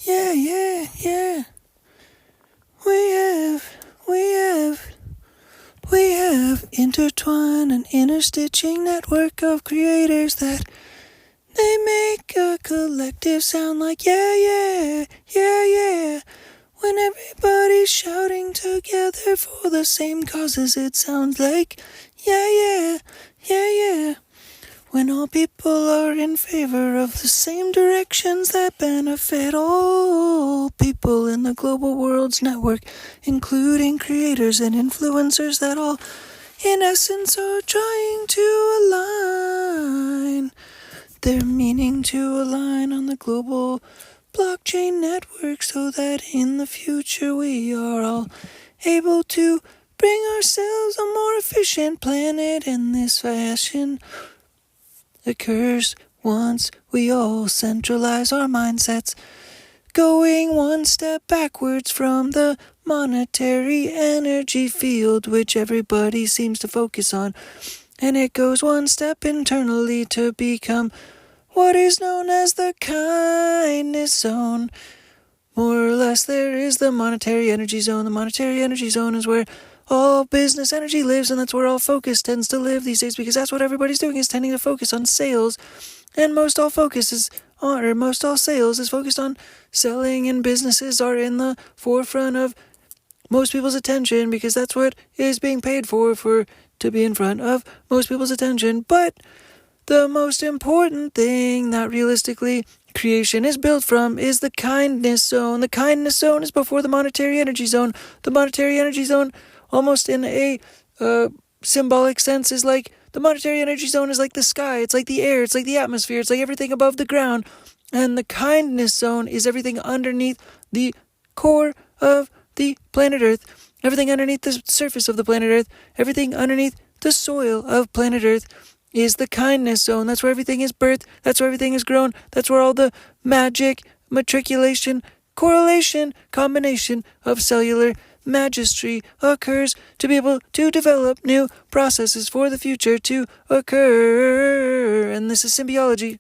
Yeah. We have intertwined an interstitching network of creators that they make a collective sound like yeah. When everybody's shouting together for the same causes, it sounds like yeah. When all people are in favor of the same directions that benefit all people in the global world's network, including creators and influencers that all, in essence, are trying to align their meaning to align on the global blockchain network so that in the future we are all able to bring ourselves a more efficient planet, and this fashion occurs once we all centralize our mindsets, going one step backwards from the monetary energy field which everybody seems to focus on, and it goes one step internally to become what is known as the kindness zone. More or less, there is the monetary energy zone. The monetary energy zone is where all business energy lives, and that's where all focus tends to live these days, because that's what everybody's doing, is tending to focus on sales. And most all sales is focused on selling, and businesses are in the forefront of most people's attention because that's what is being paid for to be in front of most people's attention. But the most important thing that realistically creation is built from is the kindness zone. The kindness zone is before the monetary energy zone. The monetary energy zone, almost in a symbolic sense, is like the monetary energy zone is like the sky, it's like the air, it's like the atmosphere, it's like everything above the ground. And the kindness zone is everything underneath the core of the planet Earth, everything underneath the surface of the planet Earth, everything underneath the soil of planet Earth is the kindness zone. That's where everything is birthed, that's where everything is grown, that's where all the magic, matriculation, correlation, combination of cellular magistry occurs to be able to develop new processes for the future to occur. And this is symbology.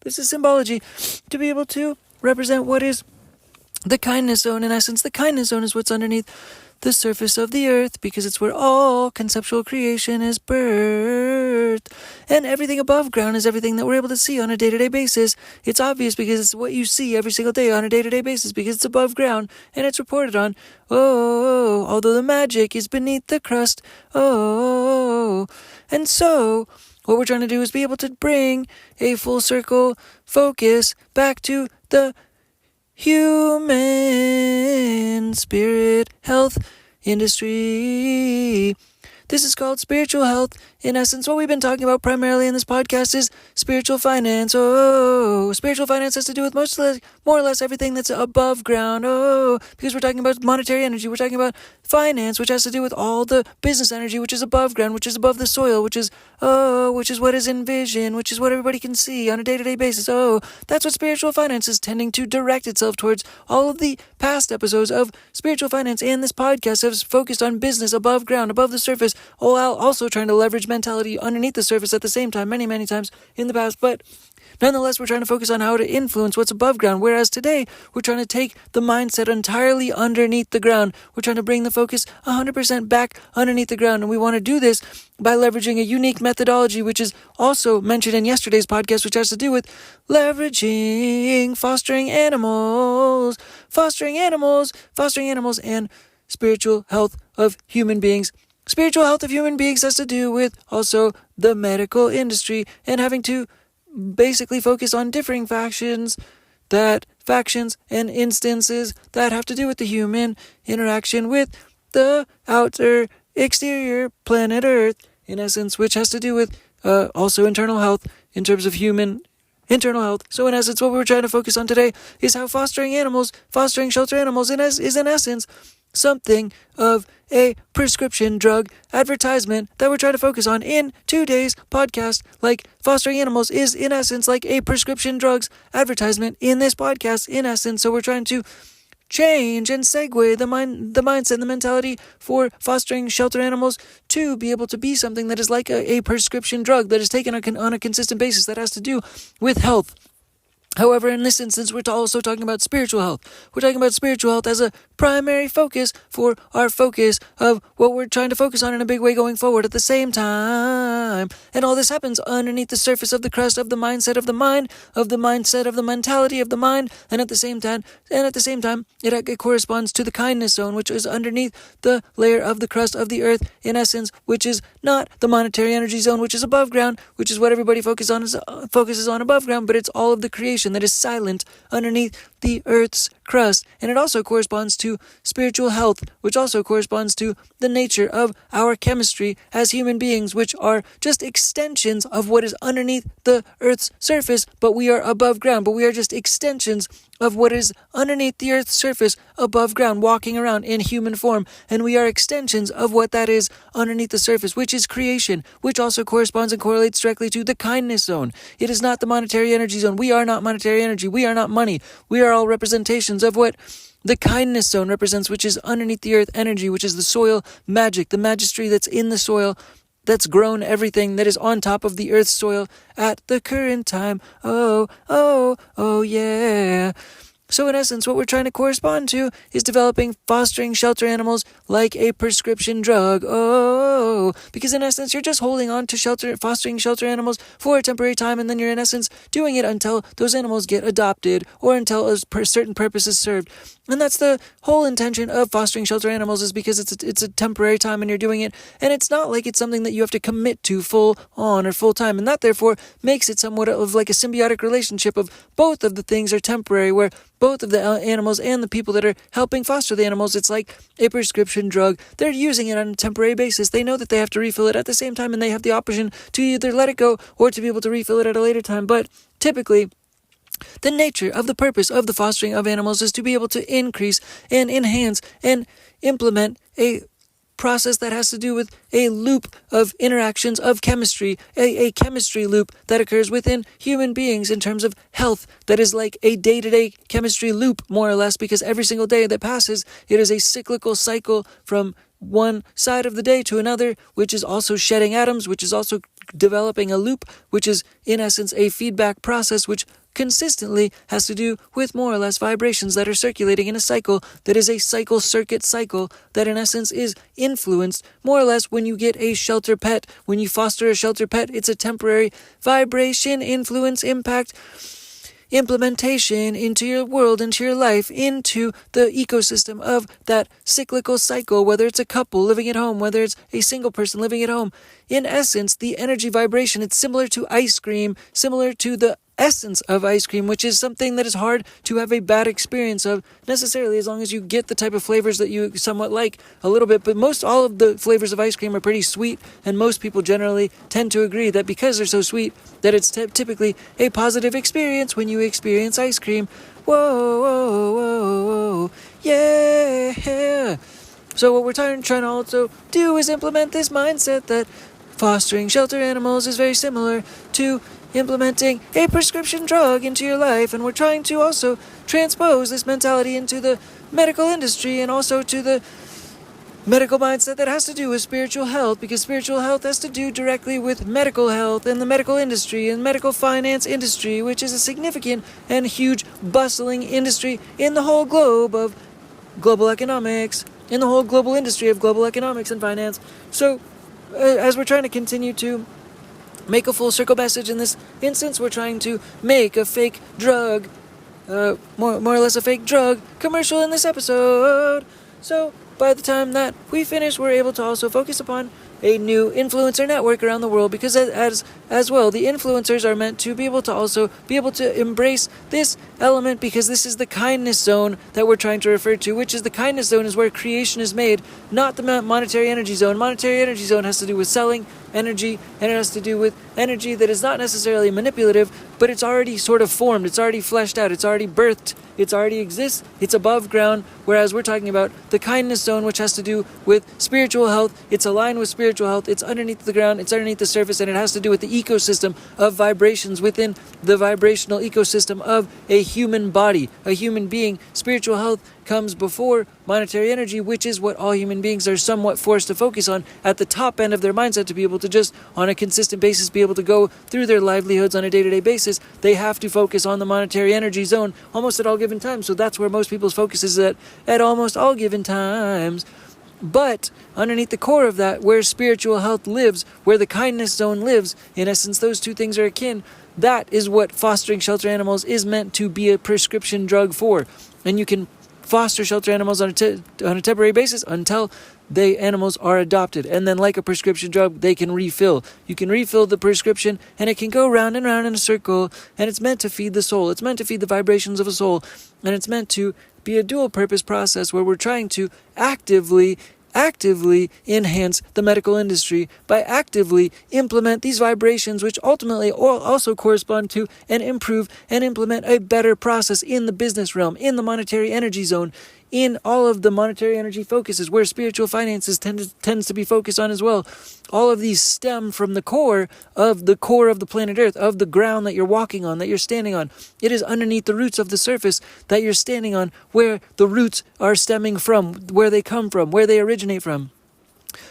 This is symbology to be able to represent what is the kindness zone. In essence, the kindness zone is what's underneath the surface of the earth, because it's where all conceptual creation is birthed. And everything above ground is everything that we're able to see on a day-to-day basis. It's obvious because it's what you see every single day on a day-to-day basis, because it's above ground and it's reported on. Although the magic is beneath the crust. And so what we're trying to do is be able to bring a full circle focus back to the human spirit health industry. This is called spiritual health. In essence, what we've been talking about primarily in this podcast is spiritual finance. Spiritual finance has to do with more or less everything that's above ground. Because we're talking about monetary energy. We're talking about finance, which has to do with all the business energy, which is above ground, which is above the soil, which is what is envisioned, which is what everybody can see on a day-to-day basis. That's what spiritual finance is tending to direct itself towards. All of the past episodes of spiritual finance and this podcast have focused on business above ground, above the surface, while also trying to leverage mentality underneath the surface at the same time, many times in the past. But nonetheless, we're trying to focus on how to influence what's above ground, whereas today we're trying to take the mindset entirely underneath the ground. We're trying to bring the focus 100% back underneath the ground, and we want to do this by leveraging a unique methodology, which is also mentioned in yesterday's podcast, which has to do with leveraging fostering animals, and spiritual health of human beings. Spiritual health of human beings has to do with also the medical industry and having to basically focus on differing factions and instances that have to do with the human interaction with the outer exterior planet Earth, in essence, which has to do with also internal health in terms of human internal health. So in essence, what we're trying to focus on today is how fostering shelter animals is in essence something of a prescription drug advertisement that we're trying to focus on in today's podcast. Like, fostering animals is in essence like a prescription drugs advertisement in this podcast, in essence. So we're trying to change and segue the mindset and the mentality for fostering shelter animals to be able to be something that is like a prescription drug that is taken on a consistent basis that has to do with health. However, in this instance, we're also talking about spiritual health. We're talking about spiritual health as a primary focus for our focus of what we're trying to focus on in a big way going forward at the same time. And all this happens underneath the surface of the crust of the mindset of the mind, of the mindset of the mentality of the mind, and at the same time, it corresponds to the kindness zone, which is underneath the layer of the crust of the earth, in essence, which is not the monetary energy zone, which is above ground, which is what everybody focuses on above ground, but it's all of the creation that is silent underneath the earth's crust. And it also corresponds to spiritual health, which also corresponds to the nature of our chemistry as human beings, which are just extensions of what is underneath the earth's surface, but we are above ground, but we are just extensions of what is underneath the earth's surface above ground, walking around in human form, and we are extensions of what that is underneath the surface, which is creation, which also corresponds and correlates directly to the kindness zone. It is not the monetary energy zone. We are not monetary energy. We are not money. We are all representations of what the kindness zone represents, which is underneath the earth energy, which is the soil magic, the magistry that's in the soil, that's grown everything that is on top of the earth's soil at the current time. Oh, yeah. So in essence, what we're trying to correspond to is developing fostering shelter animals like a prescription drug. Oh, because in essence, you're just holding on to fostering shelter animals for a temporary time, and then you're in essence doing it until those animals get adopted or until a certain purpose is served. And that's the whole intention of fostering shelter animals, is because it's a temporary time and you're doing it, and it's not like it's something that you have to commit to full on or full time, and that therefore makes it somewhat of like a symbiotic relationship of both of the things are temporary, where both of the animals and the people that are helping foster the animals, it's like a prescription drug. They're using it on a temporary basis. They know that they have to refill it at the same time, and they have the option to either let it go or to be able to refill it at a later time. But typically, the nature of the purpose of the fostering of animals is to be able to increase and enhance and implement a process that has to do with a loop of interactions of chemistry, a chemistry loop that occurs within human beings in terms of health, that is like a day-to-day chemistry loop, more or less, because every single day that passes, it is a cyclical cycle from one side of the day to another, which is also shedding atoms, which is also developing a loop, which is in essence a feedback process, which consistently has to do with more or less vibrations that are circulating in a cycle that is a circuit cycle that in essence is influenced more or less when you get a shelter pet. When you foster a shelter pet, it's a temporary vibration, influence, impact, implementation into your world, into your life, into the ecosystem of that cyclical cycle, whether it's a couple living at home, whether it's a single person living at home. In essence, the energy vibration, it's similar to ice cream, similar to the essence of ice cream, which is something that is hard to have a bad experience of necessarily, as long as you get the type of flavors that you somewhat like a little bit. But most all of the flavors of ice cream are pretty sweet, and most people generally tend to agree that because they're so sweet that it's typically a positive experience when you experience ice cream. Whoa, yeah. So what we're trying to also do is implement this mindset that fostering shelter animals is very similar to implementing a prescription drug into your life, and we're trying to also transpose this mentality into the medical industry and also to the medical mindset that has to do with spiritual health, because spiritual health has to do directly with medical health and the medical industry and medical finance industry, which is a significant and huge bustling industry in the whole globe of global economics, in the whole global industry of global economics and finance. So as we're trying to continue to make a full circle message in this instance, we're trying to make a fake drug, more or less a fake drug commercial in this episode. So by the time that we finish, we're able to also focus upon a new influencer network around the world, because as well, the influencers are meant to be able to also be able to embrace this element, because this is the kindness zone that we're trying to refer to, which is the kindness zone is where creation is made, not the monetary energy zone. Monetary energy zone has to do with selling energy, and it has to do with energy that is not necessarily manipulative, but it's already sort of formed, it's already fleshed out, it's already birthed, it already exists, it's above ground, whereas we're talking about the kindness zone, which has to do with spiritual health. It's aligned with spiritual health, it's underneath the ground, it's underneath the surface, and it has to do with the ecosystem of vibrations within the vibrational ecosystem of a human body, a human being. Spiritual health comes before monetary energy, which is what all human beings are somewhat forced to focus on at the top end of their mindset to be able to just, on a consistent basis, be able to go through their livelihoods on a day-to-day basis. They have to focus on the monetary energy zone almost at all given times. So that's where most people's focus is at almost all given times. But underneath the core of that, where spiritual health lives, where the kindness zone lives, in essence, those two things are akin. That is what fostering shelter animals is meant to be a prescription drug for. And you can foster shelter animals on a temporary basis until the animals are adopted. And then like a prescription drug, they can refill. You can refill the prescription and it can go round and round in a circle. And it's meant to feed the soul. It's meant to feed the vibrations of a soul. And it's meant to be a dual purpose process where we're trying to actively enhance the medical industry by actively implement these vibrations, which ultimately also correspond to and improve and implement a better process in the business realm, in the monetary energy zone, in all of the monetary energy focuses where spiritual finances tends to be focused on as well. All of these stem from the core of the planet Earth, of the ground that you're walking on, that you're standing on. It is underneath the roots of the surface that you're standing on, where the roots are stemming from, where they come from, where they originate from.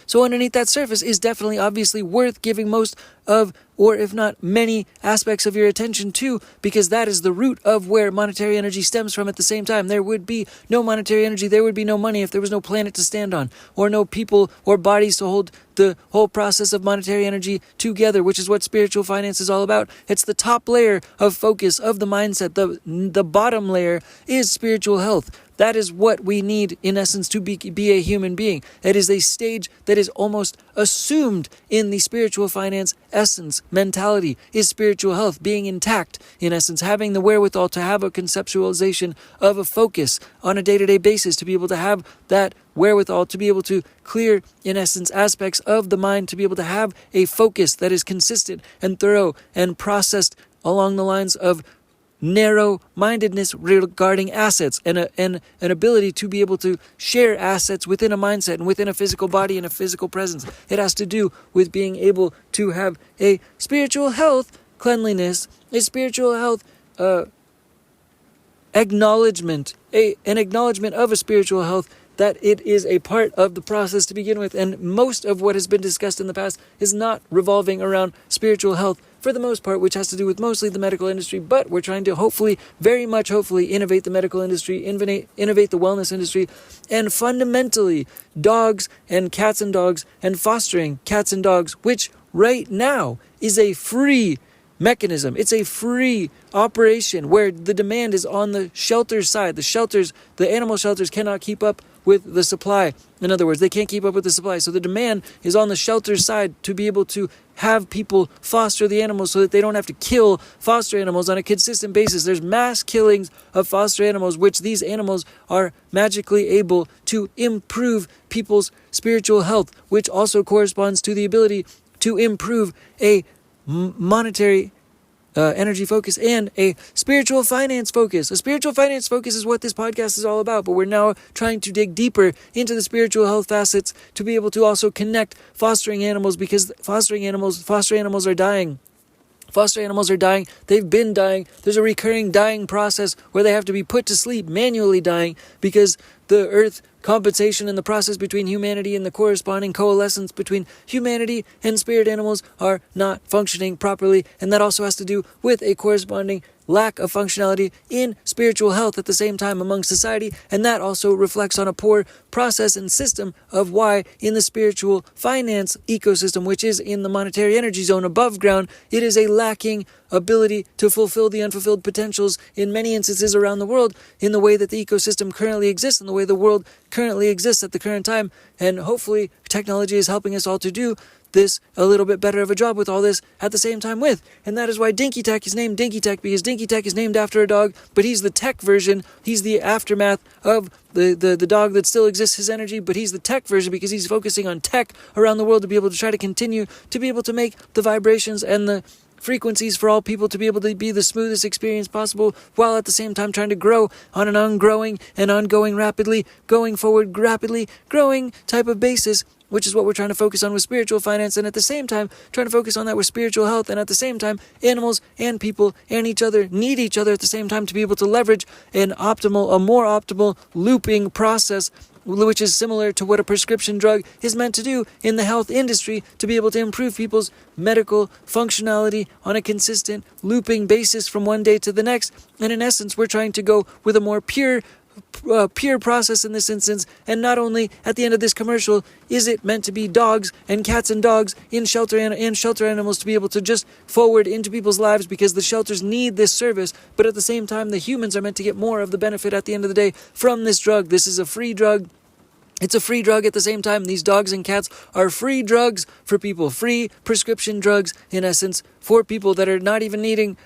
So underneath that surface is definitely obviously worth giving most of, or if not many, aspects of your attention to, because that is the root of where monetary energy stems from at the same time. There would be no monetary energy, there would be no money if there was no planet to stand on, or no people or bodies to hold the whole process of monetary energy together, which is what spiritual finance is all about. It's the top layer of focus of the mindset. The bottom layer is spiritual health. That is what we need, in essence, to be a human being. It is a stage that is almost assumed in the spiritual finance essence. Mentality is spiritual health, being intact, in essence, having the wherewithal to have a conceptualization of a focus on a day-to-day basis, to be able to have that wherewithal, to be able to clear, in essence, aspects of the mind, to be able to have a focus that is consistent and thorough and processed along the lines of narrow-mindedness regarding assets and an ability to be able to share assets within a mindset and within a physical body and a physical presence. It has to do with being able to have a spiritual health cleanliness, a spiritual health acknowledgement, an acknowledgement of a spiritual health, that it is a part of the process to begin with. And most of what has been discussed in the past is not revolving around spiritual health for the most part, which has to do with mostly the medical industry. But we're trying to hopefully innovate the medical industry, innovate the wellness industry, and fundamentally dogs and cats and dogs and fostering cats and dogs, which right now is a free mechanism. It's a free operation where the demand is on the shelter side. The animal shelters cannot keep up with the supply. In other words, they can't keep up with the supply. So the demand is on the shelter side to be able to have people foster the animals so that they don't have to kill foster animals on a consistent basis. There's mass killings of foster animals, which these animals are magically able to improve people's spiritual health, which also corresponds to the ability to improve a monetary energy focus and a spiritual finance focus. A spiritual finance focus is what this podcast is all about, but we're now trying to dig deeper into the spiritual health facets to be able to also connect fostering animals, because foster animals are dying. Foster animals are dying. They've been dying. There's a recurring dying process where they have to be put to sleep, manually dying, because the earth compensation in the process between humanity and the corresponding coalescence between humanity and spirit animals are not functioning properly. And that also has to do with a corresponding lack of functionality in spiritual health at the same time among society. And that also reflects on a poor process and system of why in the spiritual finance ecosystem, which is in the monetary energy zone above ground, it is a lacking ability to fulfill the unfulfilled potentials in many instances around the world in the way that the ecosystem currently exists, in the way the world currently exists at the current time. And hopefully technology is helping us all to do this a little bit better of a job with all this at the same time with. And that is why Dinky Tech is named Dinky Tech, because Dinky Tech is named after a dog, but he's the tech version. He's the aftermath of the dog that still exists, his energy, but he's the tech version because he's focusing on tech around the world to be able to try to continue to be able to make the vibrations and the frequencies for all people to be able to be the smoothest experience possible, while at the same time trying to grow on an ongoing rapidly going forward, rapidly growing type of basis, which is what we're trying to focus on with spiritual finance, and at the same time trying to focus on that with spiritual health, and at the same time animals and people and each other need each other at the same time to be able to leverage a more optimal looping process, which is similar to what a prescription drug is meant to do in the health industry, to be able to improve people's medical functionality on a consistent looping basis from one day to the next. And in essence, we're trying to go with a more pure process in this instance. And not only at the end of this commercial is it meant to be dogs and cats and dogs in shelter and shelter animals to be able to just forward into people's lives because the shelters need this service, but at the same time the humans are meant to get more of the benefit at the end of the day from this drug. This is a free drug. It's a free drug at the same time. These dogs and cats are free drugs for people, free prescription drugs, in essence, for people that are not even need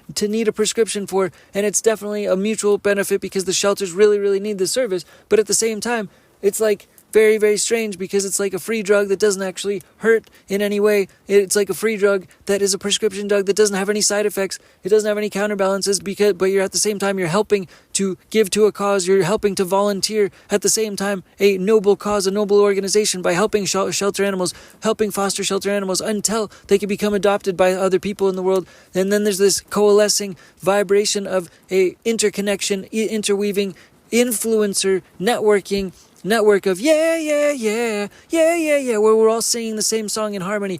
a prescription for. And it's definitely a mutual benefit because the shelters really, really need this service. But at the same time, it's like very, very strange because it's like a free drug that doesn't actually hurt in any way. It's like a free drug that is a prescription drug that doesn't have any side effects. It doesn't have any counterbalances, but you're at the same time, you're helping to give to a cause. You're helping to volunteer at the same time, a noble cause, a noble organization by helping shelter animals, helping foster shelter animals until they can become adopted by other people in the world. And then there's this coalescing vibration of a interconnection, interweaving, influencer, network of where we're all singing the same song in harmony,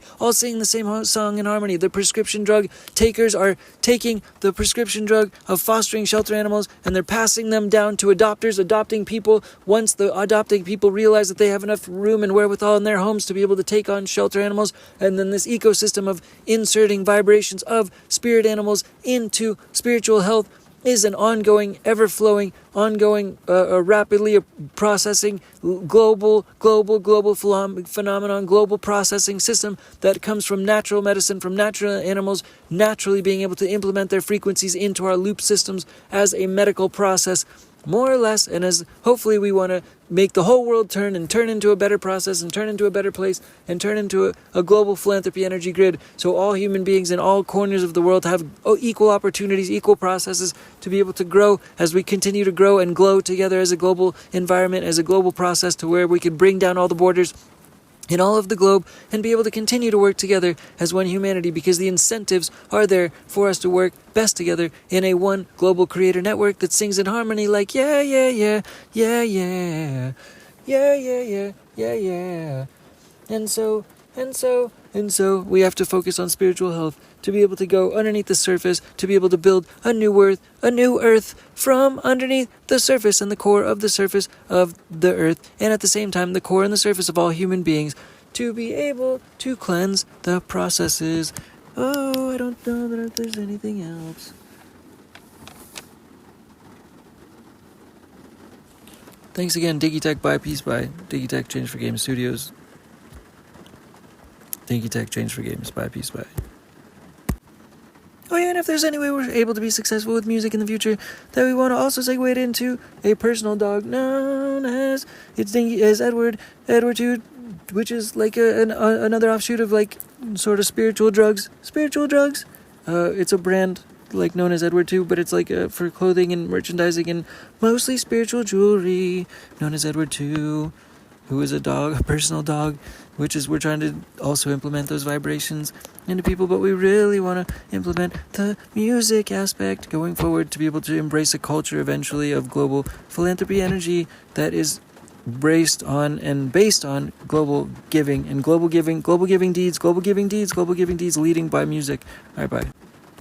The prescription drug takers are taking the prescription drug of fostering shelter animals and they're passing them down to adopters, adopting people. Once the adopting people realize that they have enough room and wherewithal in their homes to be able to take on shelter animals, and then this ecosystem of inserting vibrations of spirit animals into spiritual health is an ongoing, ever-flowing, rapidly processing, global phenomenon, global processing system that comes from natural medicine, from natural animals, naturally being able to implement their frequencies into our loop systems as a medical process, more or less, and as hopefully we want to make the whole world turn into a better process and turn into a better place and turn into a global philanthropy energy grid, so all human beings in all corners of the world have equal opportunities, equal processes to be able to grow as we continue to grow and glow together as a global environment, as a global process, to where we can bring down all the borders in all of the globe and be able to continue to work together as one humanity, because the incentives are there for us to work best together in a one global creator network that sings in harmony like yeah. And so we have to focus on spiritual health to be able to go underneath the surface, to be able to build a new earth from underneath the surface and the core of the surface of the earth, and at the same time the core and the surface of all human beings, to be able to cleanse the processes. Oh, I don't know that if there's anything else. Thanks again, Digitech by Peace by Digitech Change for Games Studios. Digitech Change for Games by Peace by. Oh yeah, and if there's any way we're able to be successful with music in the future, that we want to also segue it into a personal dog known as Edward 2, which is like another offshoot of like sort of spiritual drugs. It's a brand like known as Edward 2, but it's like for clothing and merchandising and mostly spiritual jewelry, known as Edward 2, who is a personal dog, which is we're trying to also implement those vibrations into people, but we really want to implement the music aspect going forward to be able to embrace a culture eventually of global philanthropy energy that is based on global giving deeds leading by music. All right, bye.